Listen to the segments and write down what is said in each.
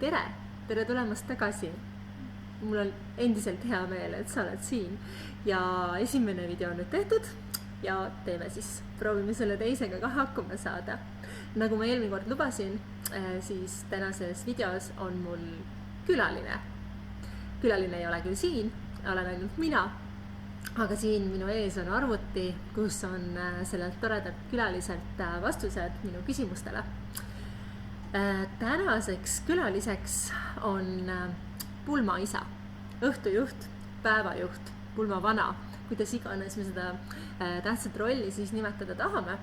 tere tulemast tagasi. Mul on endiselt hea meel, et sa oled siin ja esimene video on nüüd tehtud ja proovime selle teisega ka hakkama saada. Nagu ma eelmine kord lubasin, siis tänases videos on mul külaline. Külaline ei ole küll siin, olen ainult mina, aga siin minu ees on arvuti, kus on sellelt toredalt külaliselt vastused minu küsimustele. Tänaseks külaliseks on pulmaisa, õhtujuht, päevajuht, pulmavana, kuidas iganes me seda tähtsat rolli siis nimetada tahame.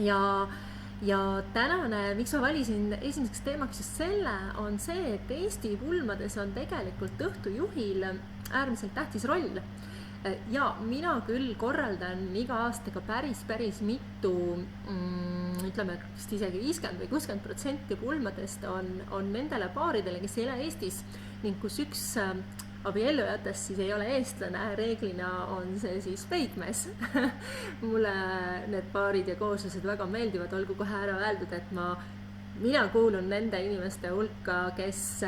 Ja tänane, miks ma valisin esimeseks teemaks just selle, on see, et Eesti pulmades on tegelikult õhtujuhil äärmiselt tähtis roll. Ja mina küll korraldan iga aastaga päris mitu, ütleme vist isegi 50 või 60% pulmadest on nendele paaridele, kes ei ole Eestis ning kus üks abiellujatest siis ei ole eestlane, reeglina on see siis peigmees. Mulle need paarid ja kooslused väga meeldivad, olgu kohe ära öeldud, et mina kuulun nende inimeste hulka, kes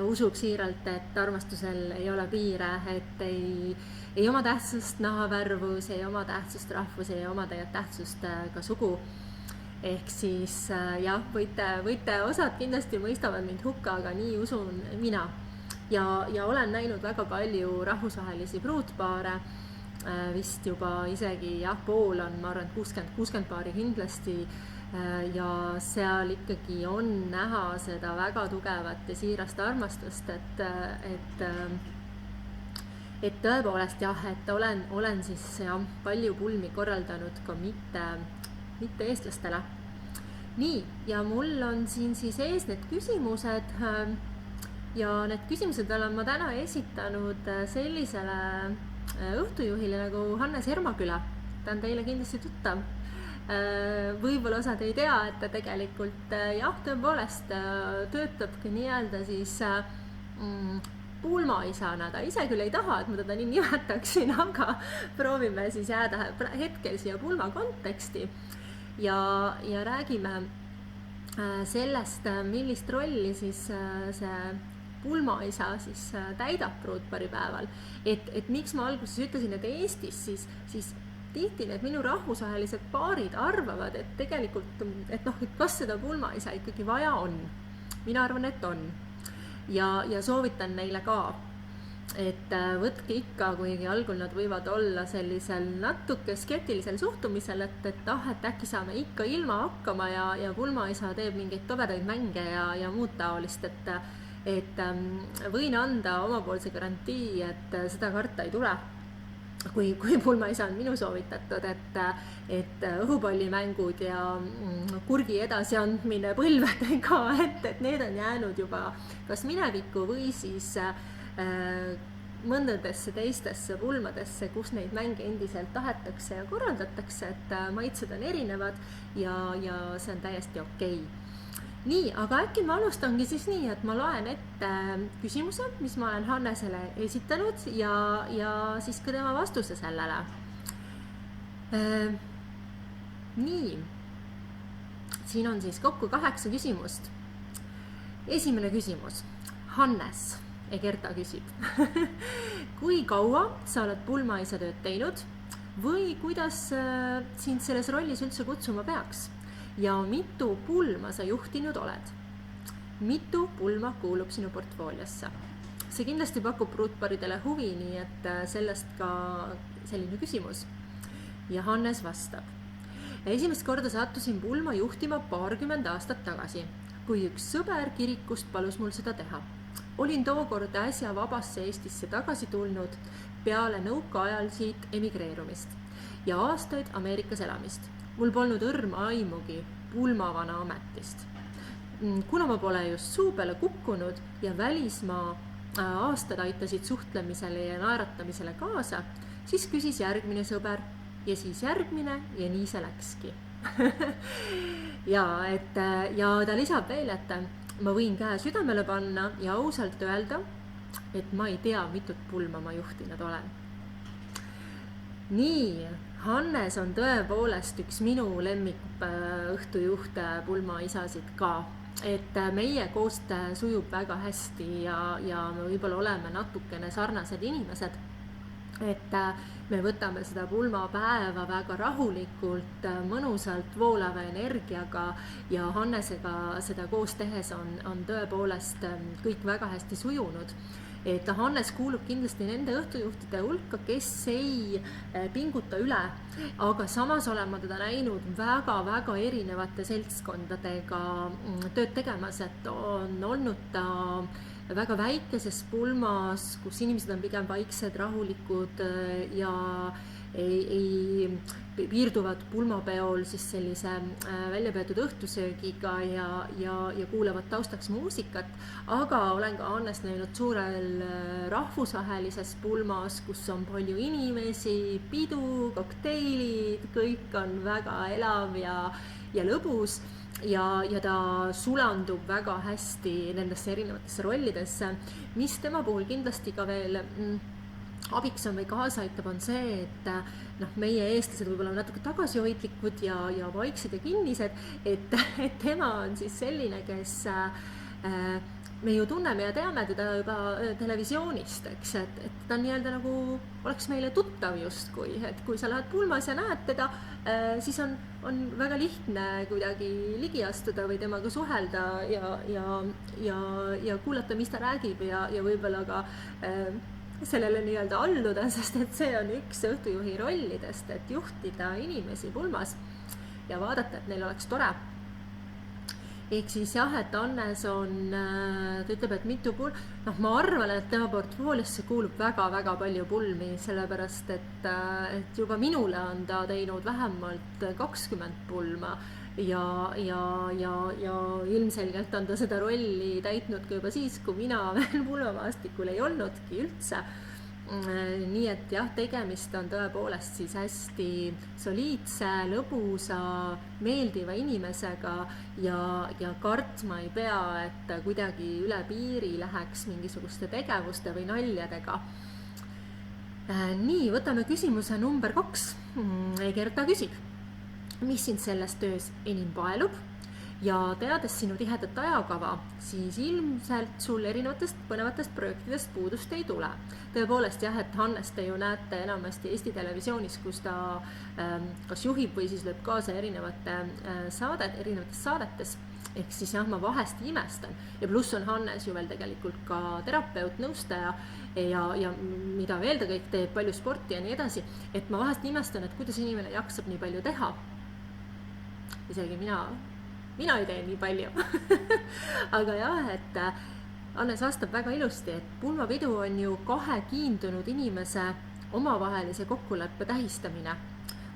usub siiralt, et armastusel ei ole piire, et ei oma tähtsust nahavärvus, ei oma tähtsust rahvus, ei oma tähtsust ka sugu. Ehk siis jah, võite osad kindlasti mõistavad mind hukka, aga nii usun mina. Ja olen näinud väga palju rahvusvahelisi pruutpaare, vist juba isegi pool on, ma arvan, 60 paari kindlasti, ja seal ikkagi on näha seda väga tugevat ja siirast armastust, et tõepoolest jah, et olen siis palju pulmi korraldanud ka mitte eestlastele. Nii, ja mul on siin siis ees need küsimused ja need küsimused olen ma täna esitanud sellisele õhtujuhile nagu Hannes Ermaküla. Ta on teile kindlasti tuttav. Võib-olla osad ei tea, et ta tegelikult tõepoolest töötabki nii-öelda siis pulmaisana. Ta ise küll ei taha, et ma teda nii nimetaksin, aga proovime siis jääda hetkel siia pulma konteksti ja räägime sellest, millist rolli siis see pulmaisa siis täidab pruutparipäeval. Et miks ma alguses ütlesin, et Eestis siis tihti need minu rahvusvahelised paarid arvavad, et tegelikult, et kas seda pulmaisa ikkagi vaja on. Mina arvan, et on. Ja soovitan neile ka, et võtke ikka, kuigi algul nad võivad olla sellisel natuke skeptilisel suhtumisel, et äkki saame ikka ilma hakkama ja pulmaisa teeb mingeid tobedaid mänge ja muud taolist, et võin anda omapoolse garantii, et seda karta ei tule. Kui pulmaisa on minu soovitatud, et õhupallimängud ja kurgi edasiandmine põlvedega, et need on jäänud juba kas minevikku või siis mõndadesse teistesse pulmadesse, kus neid mänge endiselt tahetakse ja korraldatakse, et maitsed on erinevad ja see on täiesti okei. Nii, aga äkki ma alustangi siis nii, et ma loen ette küsimuse, mis ma olen Hannesele esitanud ja siis ka tema vastuse sellele. Nii, siin on siis kokku 8 küsimust. Esimene küsimus. Hannes Egerta küsib. Kui kaua sa oled pulmaisa tööd teinud või kuidas sind selles rollis üldse kutsuma peaks? Ja mitu pulma sa juhtinud oled? Mitu pulma kuulub sinu portfooliosse? See kindlasti pakub pruutparidele huvi, nii et sellest ka selline küsimus. Ja Hannes vastab. Esimest korda sattusin pulma juhtima 20 aastat tagasi, kui üks sõber kirikust palus mul seda teha. Olin tookord äsja vabasse Eestisse tagasi tulnud peale nõukaajal siit emigreerumist ja aastaid Ameerikas elamist. Mul polnud õrma aimugi pulmavana ametist. Kuna ma pole just suu peale kukkunud ja välismaa aastad aitasid suhtlemisele ja naeratamisele kaasa, siis küsis järgmine sõber ja siis järgmine ja nii see läkski. ja ta lisab veel, et ma võin käe südamele panna ja ausalt öelda, et ma ei tea, mitut pulma ma juhtinud olen. Nii, Hannes on tõepoolest üks minu lemmik õhtujuhte pulmaisasid ka. et meie koostöö sujub väga hästi ja me võib-olla oleme natukene sarnased inimesed. Et me võtame seda pulmapäeva väga rahulikult, mõnusalt voolava energiaga ja Hannesega seda koos tehes on tõepoolest kõik väga hästi sujunud. Et Hannes kuulub kindlasti nende õhtujuhtide hulka, kes ei pinguta üle, aga samas olen ma teda näinud väga-väga erinevate seltskondadega tööd tegemas, et on olnud ta väga väikeses pulmas, kus inimesed on pigem vaiksed, rahulikud ja ei piirduvad pulmapeol siis sellise välja peetud õhtusöögiga ja kuulavad taustaks muusikat, aga olen ka Hannest näinud suurel rahvusvahelises pulmas, kus on palju inimesi, pidu, kokteilid, kõik on väga elav ja lõbus. Ja ta sulandub väga hästi nendesse erinevatesse rollidesse, mis tema puhul kindlasti ka veel abiks on või kaasa aitab, on see, et meie eestlased võib-olla natuke tagasihoidlikud ja vaiksed ja kinnised, et tema on siis selline, kes me ju tunneme ja teame teda juba televisioonist, eks, et ta nii-öelda nagu oleks meile tuttav justkui, et kui sa lähed pulmas ja näed teda, siis on väga lihtne kuidagi ligi astuda või temaga suhelda ja kuulata, mis ta räägib ja võib-olla ka sellele nii-öelda alluda, sest et see on üks õhtujuhi rollidest, et juhtida inimesi pulmas ja vaadata, et neil oleks tore. Ehk siis jah, et Hannes on, ta ütleb, et mitu ma arvan, et tema portfooliosse kuulub väga-väga palju pulmi, sellepärast et juba minule on ta teinud vähemalt 20 pulma ja ilmselgelt on ta seda rolli täitnud ka juba siis, kui mina veel pulmamaastikul ei olnudki üldse. Nii et jah, tegemist on tõepoolest siis hästi soliidse, lõbusa, meeldiva inimesega ja kartma ei pea, et kuidagi üle piiri läheks mingisuguste tegevuste või naljadega. Nii, võtame küsimuse number 2. Gerta küsib, mis sind selles töös enim paelub? Ja teades sinu tihedat ajakava, siis ilmselt sul erinevatest põnevatest projektidest puudust ei tule. Tõepoolest jah, et Hannest te ju näete enamasti Eesti Televisioonis, kus ta kas juhib või siis lööb kaasa erinevates saadetes. Ehk siis jah, ma vahest imestan. Ja pluss on Hannes ju veel tegelikult ka terapeut, nõustaja ja mida veel ta kõik teeb, palju sporti ja nii edasi. Et ma vahest imestan, et kuidas inimene jaksab nii palju teha. Isegi mina ei tee nii palju. Aga jah, et Hannes vastab väga ilusti, et pulmapidu on ju 2 kiindunud inimese omavahelise kokkuleppe tähistamine.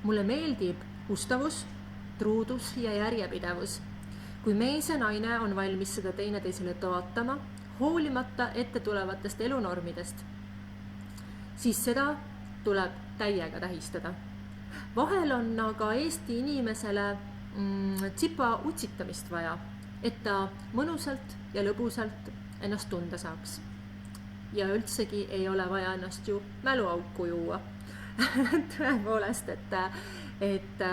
Mulle meeldib ustavus, truudus ja järjepidevus. Kui mees ja naine on valmis seda teineteisele toetama, hoolimata ette tulevatest elunormidest, siis seda tuleb täiega tähistada. Vahel on aga Eesti inimesele tsipa utsitamist vaja, et ta mõnusalt ja lõbusalt ennast tunda saaks. Ja üldsegi ei ole vaja ennast ju mäluauku juua. Tõepoolest, et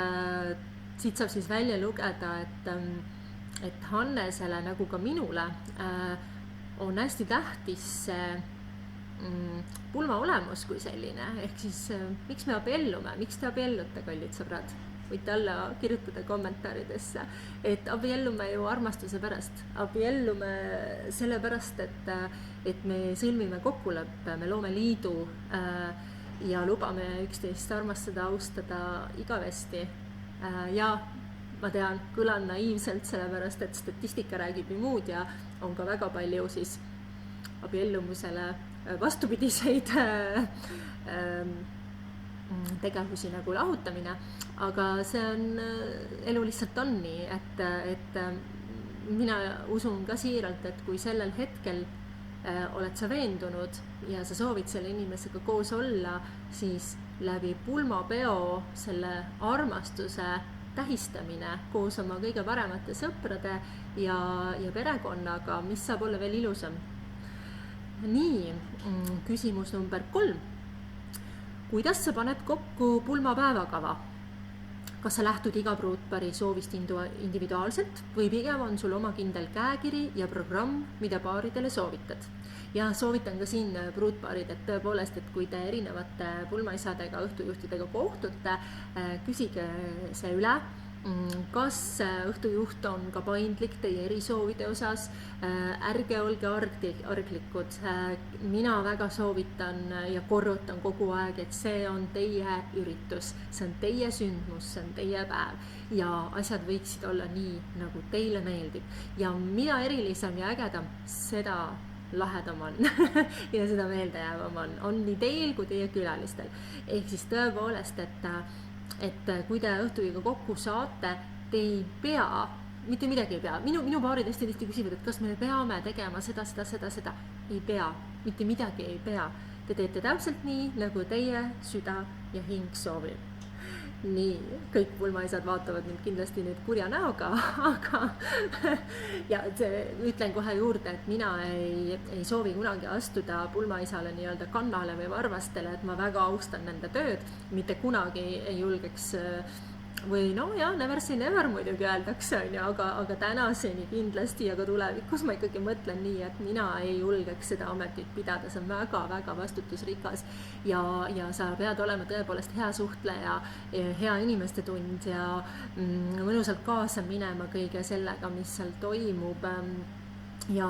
siit saab siis välja lugeda, et Hannesele nagu ka minule on hästi tähtis see pulma olemus kui selline, ehk siis miks me abiellume, miks te abiellute, kallid sõbrad? Võite alla kirjutada kommentaaridesse, et abiellume ju armastuse pärast, abiellume selle pärast, et me sõlmime kokkuleppe, me loome liidu ja lubame üksteist armastada, austada igavesti. Ja ma tean, kõlan naiivselt, sellepärast et statistika räägib ju muud ja on ka väga palju siis abiellumusele vastupidiseid tegevusi nagu lahutamine, aga see on, elu lihtsalt on nii, et mina usun ka siiralt, et kui sellel hetkel oled sa veendunud ja sa soovid selle inimesega koos olla, siis läbi pulmapeo selle armastuse tähistamine koos oma kõige paremate sõprade ja perekonnaga, mis saab olla veel ilusam. Nii, küsimus number 3. Kuidas sa paned kokku pulmapäevakava? kas sa lähtud iga pruutpaari soovist individuaalselt või pigem on sul oma kindel käekiri ja programm, mida paaridele soovitad? Ja soovitan ka siin pruutpaarid, et tõepoolest, et kui te erinevate pulmaisadega, õhtujuhtidega kohtute, küsige see üle, kas õhtujuht on ka paindlik teie erisoovide osas, ärge olge arglikud. Mina väga soovitan ja korrutan kogu aeg, et see on teie üritus, see on teie sündmus, see on teie päev ja asjad võiksid olla nii, nagu teile meeldib. Ja mida erilisem ja ägedam, seda lahedam on ja seda meeldejäävam on nii teil kui teie külalistel. Ehk siis tõepoolest, et kui te õhtujuhiga kokku saate, te ei pea, mitte midagi ei pea. Minu paarid hästi tihti küsivad, et kas me peame tegema seda. Ei pea, mitte midagi ei pea. Te teete täpselt nii, nagu teie süda ja hing soovib. Nii, kõik pulmaisad vaatavad mind kindlasti nüüd kurja näoga, aga ja ütlen kohe juurde, et mina ei soovi kunagi astuda pulmaisale nii-öelda kannale või varvastele, et ma väga austan nende tööd, mitte kunagi ei julgeks või no ja, never say never muidugi öeldakse, aga tänaseni kindlasti ja ka tulevikus ma ikkagi mõtlen nii, et mina ei julgeks seda ametit pidada, see on väga-väga vastutusrikas ja sa pead olema tõepoolest hea suhtleja, hea inimeste tund ja mõnusalt kaasa minema kõige sellega, mis seal toimub ja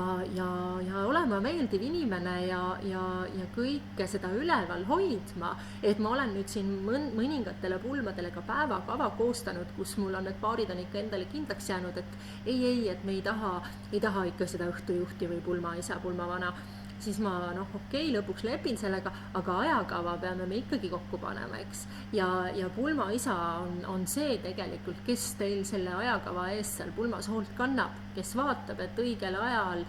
olema meeldiv inimene ja kõike seda üleval hoidma, et ma olen nüüd siin mõningatele pulmadele ka päevakava koostanud, kus mul on need paarid on ikka endale kindlaks jäänud, et ei, et me ei taha ikka seda õhtujuhti või pulmaisa, pulmavana, siis ma okei, lõpuks lepin sellega, aga ajakava peame me ikkagi kokku panema, eks. Ja pulmaisa on see tegelikult, kes teil selle ajakava eest seal pulmas hoolt kannab, kes vaatab, et õigel ajal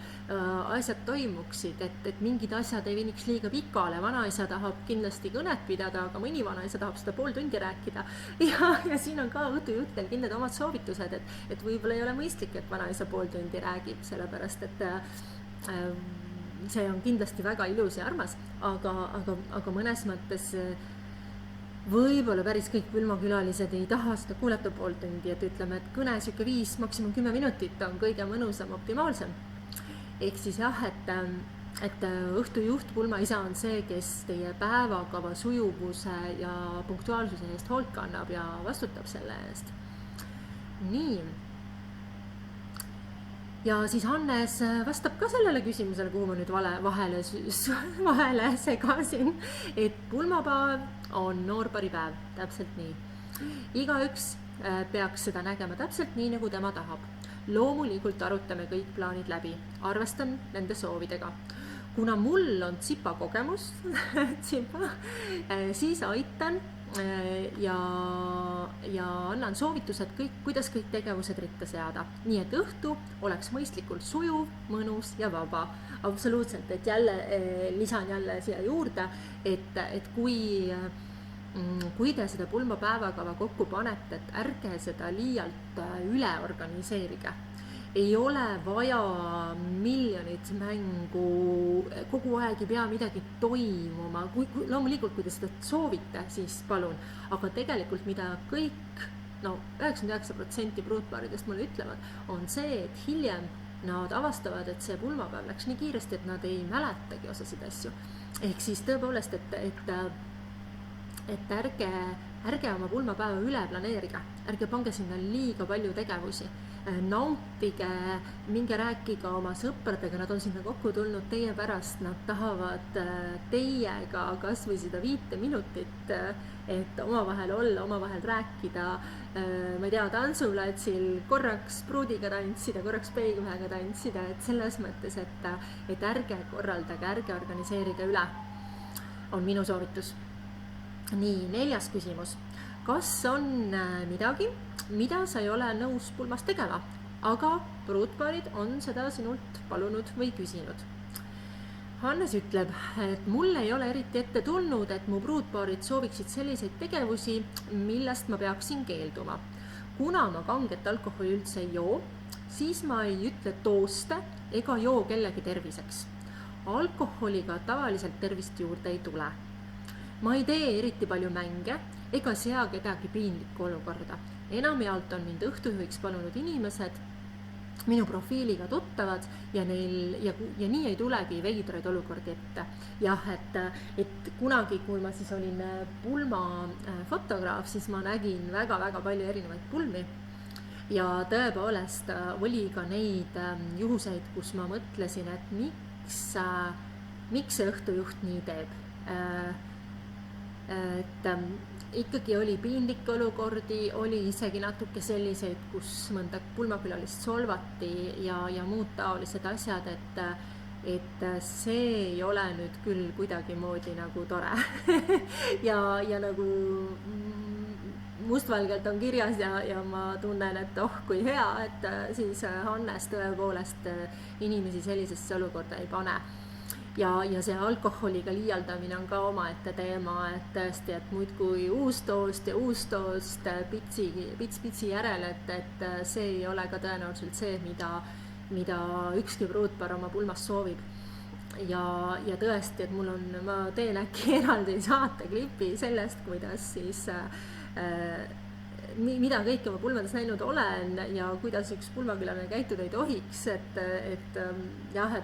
asjad toimuksid, et mingid asjad ei veniks liiga pikale. Vanaisa tahab kindlasti kõnet pidada, aga mõni vanaisa tahab seda pool tundi rääkida. Ja siin on ka õhtujuhtidel kindlad omad soovitused, et võib-olla ei ole mõistlik, et vanaisa pool tundi räägib, sellepärast et see on kindlasti väga ilus ja armas, aga mõnes mõttes võib-olla päris kõik pulmakülalised ei taha seda kuulata pool tundi, et ütleme, et kõne siuke 5, maksimum 10 minutit on kõige mõnusam, optimaalsem. Ehk siis jah, et õhtujuht, pulmaisa on see, kes teie päevakava sujuvuse ja punktuaalsuse eest hoolt kannab ja vastutab selle eest. Nii. Ja siis Hannes vastab ka sellele küsimusele, kuhu ma nüüd vahele segasin, et pulmapäev on noorparipäev, täpselt nii. Igaüks peaks seda nägema täpselt nii, nagu tema tahab. Loomulikult arutame kõik plaanid läbi, arvestan nende soovidega. Kuna mul on tsipa kogemus, siis aitan ja annan soovitused, kuidas kõik tegevused ritta seada. Nii et õhtu oleks mõistlikult sujuv, mõnus ja vaba. Absoluutselt, et lisan jälle siia juurde, et kui te seda pulmapäevakava kokku panete, et ärge seda liialt üle organiseerige. Ei ole vaja miljonit mängu, kogu aeg ei pea midagi toimuma. Loomulikult, kui te seda soovite, siis palun. Aga tegelikult, mida kõik, 99% pruutpaaridest mulle ütlevad, on see, et hiljem nad avastavad, et see pulmapäev läks nii kiiresti, et nad ei mäletagi osasid asju. Ehk siis tõepoolest, et ärge oma pulmapäeva üle planeerige. Ärge pange sinna liiga palju tegevusi. Nautige, minge rääkiga oma sõpradega, nad on sinna kokku tulnud teie pärast, nad tahavad teiega kas või seda 5 minutit, et omavahel olla, omavahel rääkida, ma ei tea, tantsulatsil korraks pruudiga tantsida, korraks peigmehega tantsida, et selles mõttes, et ärge korraldage, ärge organiseerige üle, on minu soovitus. Nii, 4. küsimus. Kas on midagi, mida sa ei ole nõus pulmas tegema, aga pruutpaarid on seda sinult palunud või küsinud? Hannes ütleb, et mul ei ole eriti ette tulnud, et mu pruutpaarid sooviksid selliseid tegevusi, millest ma peaksin keelduma. Kuna ma kanget alkoholi üldse ei joo, siis ma ei ütle tooste ega joo kellegi terviseks. Alkoholiga tavaliselt tervist juurde ei tule. Ma ei tee eriti palju mänge ega sea kedagi piinlikku olukorda. enamjaolt on mind õhtujuhiks palunud inimesed, minu profiiliga tuttavad ja neil ja nii ei tulegi veidraid olukordi ette. Jah, et kunagi, kui ma siis olin pulmafotograaf, siis ma nägin väga-väga palju erinevaid pulmi ja tõepoolest oli ka neid juhuseid, kus ma mõtlesin, et miks see õhtujuht nii teeb. Et ikkagi oli piinlikke olukordi, oli isegi natuke selliseid, kus mõnda pulmakülalist solvati ja muud taolised asjad, et see ei ole nüüd küll kuidagimoodi nagu tore ja nagu mustvalgelt on kirjas ja ma tunnen, et kui hea, et siis Hannes tõepoolest inimesi sellisesse olukorda ei pane. Ja see alkoholiga liialdamine on ka omaette teema, et tõesti, et muidkui uustoost pitsi järel, et see ei ole ka tõenäoliselt see, mida ükski pruutpaar oma pulmas soovib. Ja tõesti, et ma teen äkki eraldi saateklipi sellest, kuidas siis mida kõike ma pulmades näinud olen ja kuidas üks pulmakülaline käituda ei tohiks, et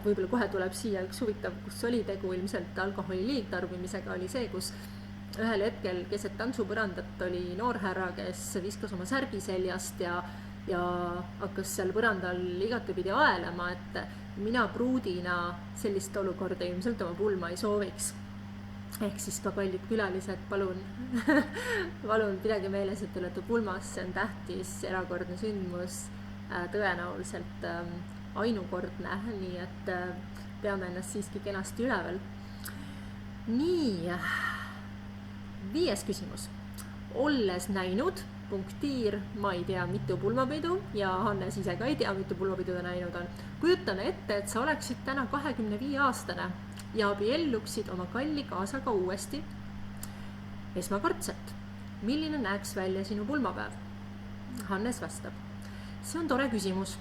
võib-olla kohe tuleb siia üks huvitav, kus oli tegu ilmselt alkoholi liigtarbimisega, oli see, kus ühel hetkel keset tantsupõrandat oli noorhärra, kes viskas oma särgi seljast ja hakkas seal põrandal igatepidi aelema, et mina pruudina sellist olukorda ilmselt oma pulma ei sooviks. Ehk siis ka kallid külalised, palun pidage meeles, et te olete pulmas, see on tähtis, erakordne sündmus, tõenäoliselt ainukordne, nii et peame ennast siiski kenasti üleval. Nii, 5. küsimus. Olles näinud, punktiir, ma ei tea, mitu pulmapidu ja Hannes ise ka ei tea, mitu pulmapidu ta näinud on. Kujutame ette, et sa oleksid täna 25-aastane ja abielluksid oma kalli kaasaga uuesti esmakordselt. Milline näeks välja sinu pulmapäev? Hannes vastab. See on tore küsimus.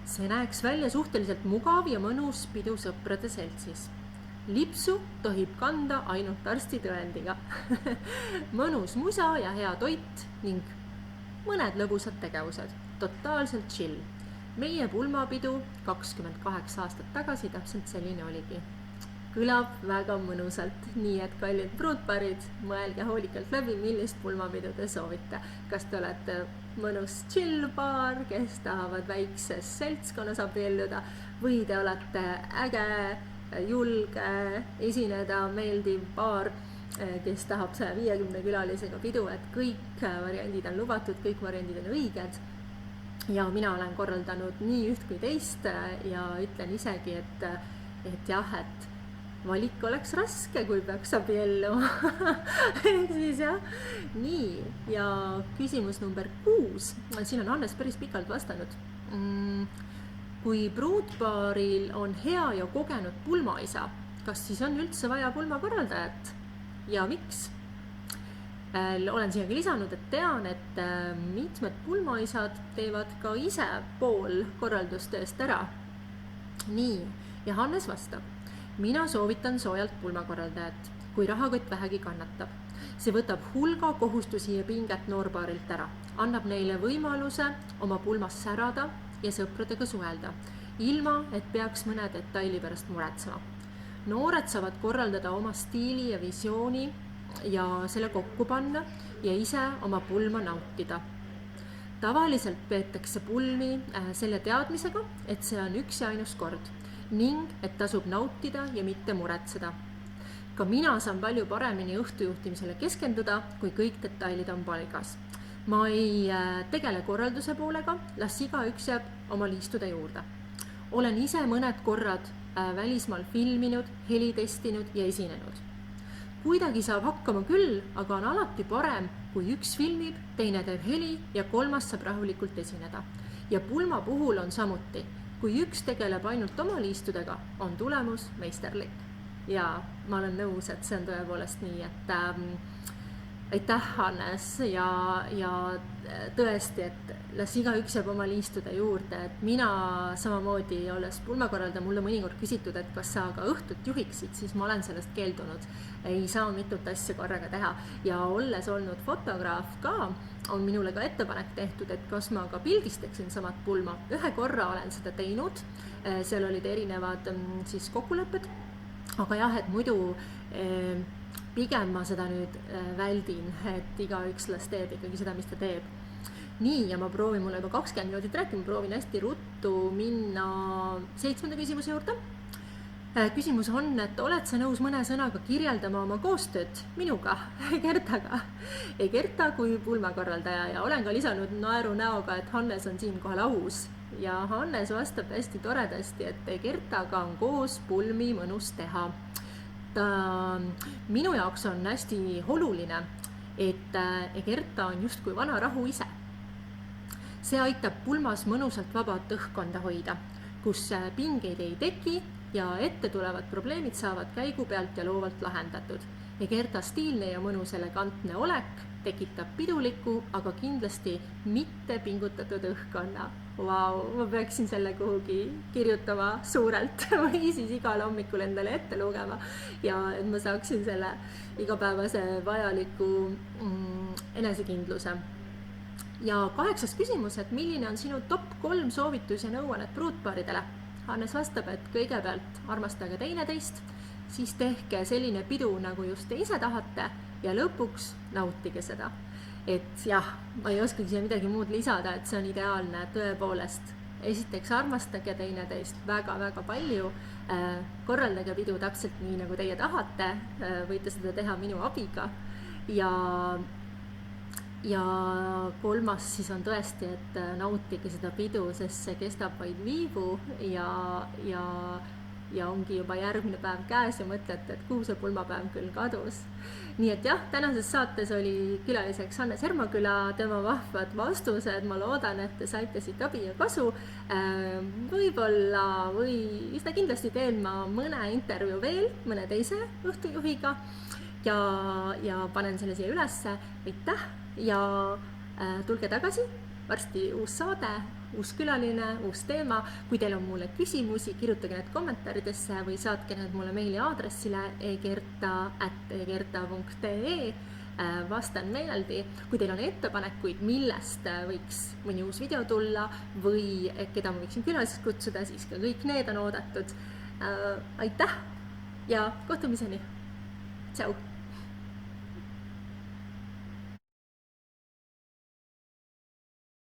See näeks välja suhteliselt mugav ja mõnus pidu sõprade seltsis. Lipsu tohib kanda ainult arstitõendiga. Mõnus musa ja hea toit ning mõned lõbusad tegevused. Totaalselt chill. Meie pulmapidu 28 aastat tagasi täpselt selline oligi. Kõlab väga mõnusalt, nii et kallid pruutparid, mõelge hoolikalt läbi, millist pulmapidu te soovite. Kas te olete mõnus chill paar, kes tahavad väikses seltskonnas abielluda või te olete äge, julge, esineda, meeldiv paar, kes tahab 150 külalisega pidu, et kõik variandid on lubatud, kõik variandid on õiged. Ja mina olen korraldanud nii üht kui teist ja ütlen isegi, et jah, et valik oleks raske, kui peaks abielluma. Siis jah, nii, ja küsimus number 6. Siin on Hannes päris pikalt vastanud. Kui pruutpaaril on hea ja kogenud pulmaisa, kas siis on üldse vaja pulmakorraldajat? Ja miks? Olen siiagi lisanud, et tean, et mitmed pulmaisad teevad ka ise pool korraldustööst ära. Nii, ja Hannes vastab. Mina soovitan soojalt pulmakorraldajat, kui rahakott vähegi kannatab. See võtab hulga kohustusi ja pinget noorpaarilt ära. Annab neile võimaluse oma pulmas särada ja sõpradega suhelda, ilma et peaks mõne detaili pärast muretsema. Noored saavad korraldada oma stiili ja visiooni ja selle kokku panna ja ise oma pulma nautida. Tavaliselt peetakse pulmi selle teadmisega, et see on üks ja ainus kord ning et tasub nautida ja mitte muretseda. Ka mina saan palju paremini õhtujuhtimisele keskenduda, kui kõik detailid on paigas. Ma ei tegele korralduse poolega, las igaüks jääb oma liistude juurde. Olen ise mõned korrad välismaal filminud, heli testinud ja esinenud. Kuidagi saab hakkama küll, aga on alati parem, kui üks filmib, teine teeb heli ja kolmas saab rahulikult esineda. Ja pulma puhul on samuti. Kui üks tegeleb ainult oma liistudega, on tulemus meisterlik. Ja ma olen nõus, et see on tõepoolest nii, et aitäh, Hannes, ja tõesti, et las igaüks jääb oma liistude juurde, et mina samamoodi olles pulmakorraldaja, mulle mõnikord küsitud, et kas sa ka õhtut juhiksid, siis ma olen sellest keeldunud. Ei saa mitut asja korraga teha ja olles olnud fotograaf ka, on minule ka ettepanek tehtud, et kas ma ka pildistaksin samat pulma. Ühe korra olen seda teinud, seal olid erinevad siis kokkulepped, aga jah, et muidu pigem ma seda nüüd väldin, et igaüks las teeb ikkagi seda, mis ta teeb. Nii, ja ma proovin, mulle juba 20 minutit rääkima, proovin hästi ruttu minna 7. küsimuse juurde. Küsimus on, et oled sa nõus mõne sõnaga kirjeldama oma koostööd minuga, Gertaga? Gerta kui pulmakorraldaja, ja olen ka lisanud naeru näoga, et Hannes on siinkohal aus. Ja Hannes vastab hästi toredasti, et Gertaga on koos pulmi mõnus teha. Minu jaoks on hästi oluline, et Gerta on justkui vana rahu ise. See aitab pulmas mõnusalt vabat õhkkonda hoida, kus pingeid ei teki ja ette tulevad probleemid saavad käigu pealt ja loovalt lahendatud. Gerta stiilne ja mõnus elegantne olek tekitab piduliku, aga kindlasti mitte pingutatud õhkkonna. Vau, ma peaksin selle kuhugi kirjutama suurelt või siis igal hommikul endale ette lugema ja et ma saaksin selle igapäevase vajaliku enesekindluse. Ja 8. küsimus, et milline on sinu top 3 soovitus ja nõuannet pruutpaaridele? Hannes vastab, et kõigepealt armastage teineteist, siis tehke selline pidu, nagu just te ise tahate ja lõpuks nautige seda. Et jah, ma ei oskagi siia midagi muud lisada, et see on ideaalne tõepoolest. Esiteks armastage teineteist väga-väga palju, korraldage pidu täpselt nii, nagu teie tahate, võite seda teha minu abiga ja 3. siis on tõesti, et nautige seda pidu, sest see kestab vaid viivu ja ongi juba järgmine päev käes ja mõtlete, et kuhu see pulmapäev küll kadus. Nii et jah, tänases saates oli külaliseks Hannes Hermaküla, tema vahvad vastused, ma loodan, et te saite siit abi ja kasu. Võib-olla või seda kindlasti teen ma mõne intervjuu veel, mõne teise õhtujuhiga ja panen selle siia ülesse. Aitäh ja tulge tagasi, varsti uus saade, uus külaline, uus teema. Kui teil on mulle küsimusi, kirjutage need kommentaaridesse või saatke need mulle meili aadressile egerta@egerta.ee. Vastan meeleldi. Kui teil on ettepanekuid, millest võiks mõni uus video tulla või keda ma võiksin külaliseks kutsuda, siis ka kõik need on oodatud. Aitäh ja kohtumiseni. Tšau!